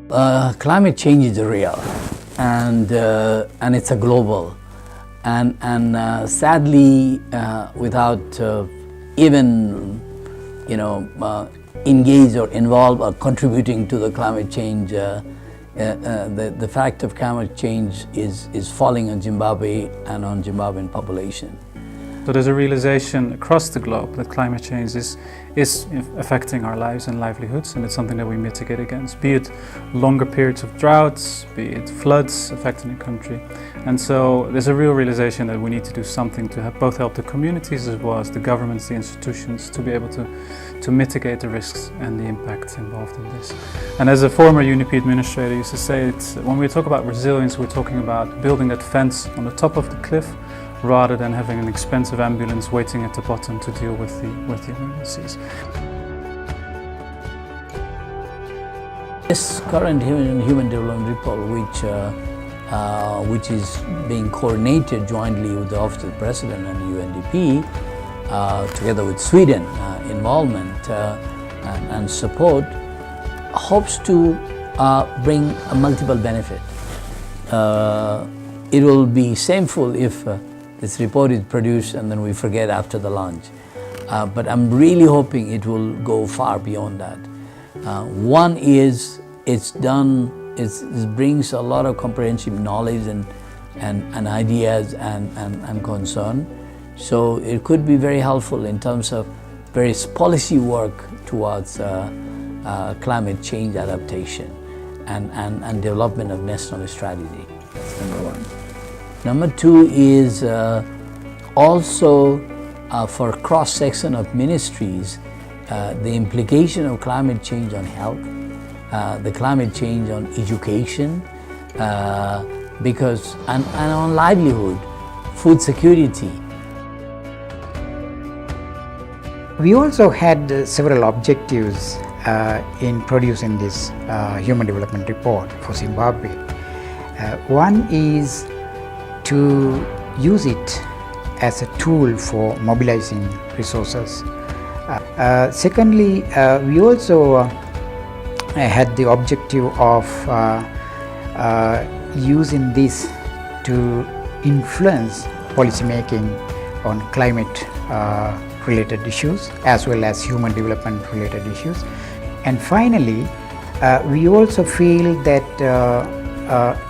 Climate change is real, and it's a global, and sadly, without even engaged or involved or contributing to the climate change, the fact of climate change is falling on Zimbabwe and on Zimbabwean population. So there's a realization across the globe that climate change is affecting our lives and livelihoods, and it's something that we mitigate against, be it longer periods of droughts, be it floods affecting the country. And so there's a real realization that we need to do something to both help the communities as well as the governments, the institutions, to be able to mitigate the risks and the impacts involved in this. And as a former UNDP administrator used to say, when we talk about resilience, we're talking about building that fence on the top of the cliff, rather than having an expensive ambulance waiting at the bottom to deal with the emergencies. This current Human Development Report, which is being coordinated jointly with the Office of the President and UNDP, together with Sweden involvement and support, hopes to bring a multiple benefit. It will be shameful if this report is produced and then we forget after the launch. But I'm really hoping it will go far beyond that. One is it brings a lot of comprehensive knowledge and ideas and concern. So it could be very helpful in terms of various policy work towards climate change adaptation and development of national strategy. That's number one. Number two is also for a cross-section of ministries, the implication of climate change on health, the climate change on education, and on livelihood, food security. We also had several objectives in producing this Human Development Report for Zimbabwe. One is to use it as a tool for mobilizing resources. Secondly, we also had the objective of using this to influence policy making on climate related issues as well as human development related issues. And finally, we also feel that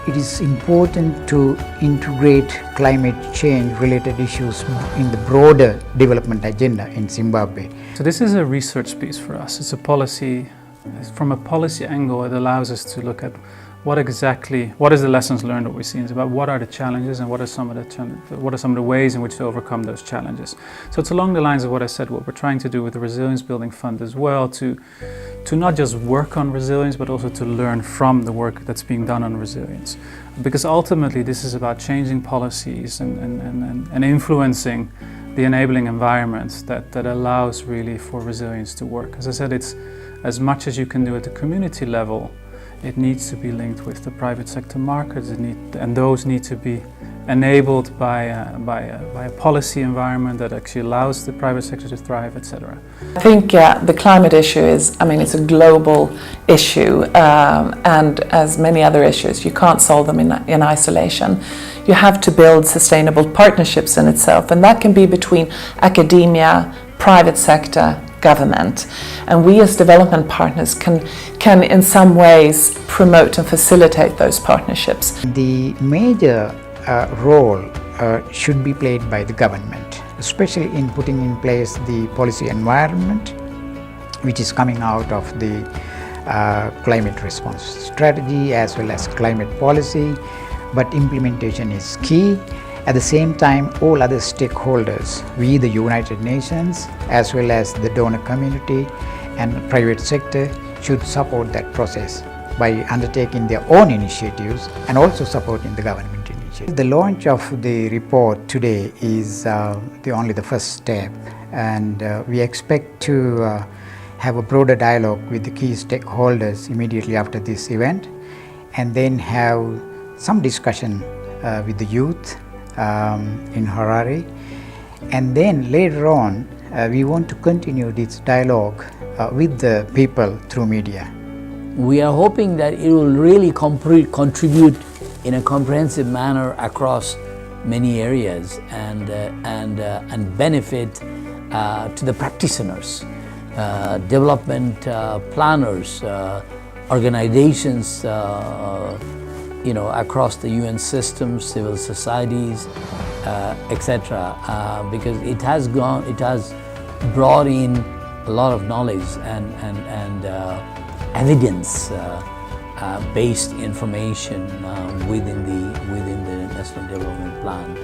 it is important to integrate climate change related issues in the broader development agenda in Zimbabwe. So this is a research piece for us. It's a policy, from a policy angle, it allows us to look at what is the lessons learned that we see in Zimbabwe, what are the challenges, and what are some of the ways in which to overcome those challenges. So it's along the lines of what I said, what we're trying to do with the Resilience Building Fund as well, to not just work on resilience, but also to learn from the work that's being done on resilience. Because ultimately this is about changing policies and influencing the enabling environment that allows really for resilience to work. As I said, it's as much as you can do at the community level, it needs to be linked with the private sector markets, and those need to be enabled by a policy environment that actually allows the private sector to thrive, etc. I think the climate issue it's a global issue, and as many other issues, you can't solve them in isolation. You have to build sustainable partnerships in itself, and that can be between academia, private sector, government, and we as development partners can in some ways promote and facilitate those partnerships. The major role should be played by the government, especially in putting in place the policy environment which is coming out of the climate response strategy as well as climate policy, but implementation is key. At the same time, all other stakeholders, we the United Nations as well as the donor community and the private sector, should support that process by undertaking their own initiatives and also supporting the government initiatives. The launch of the report today is only the first step, and we expect to have a broader dialogue with the key stakeholders immediately after this event, and then have some discussion with the youth in Harare, and then later on we want to continue this dialogue with the people through media. we are hoping that it will really contribute in a comprehensive manner across many areas and benefit to the practitioners, development planners, organizations, across the UN systems, civil societies, etc. Because it has brought in a lot of knowledge and evidence-based information within the National Development Plan.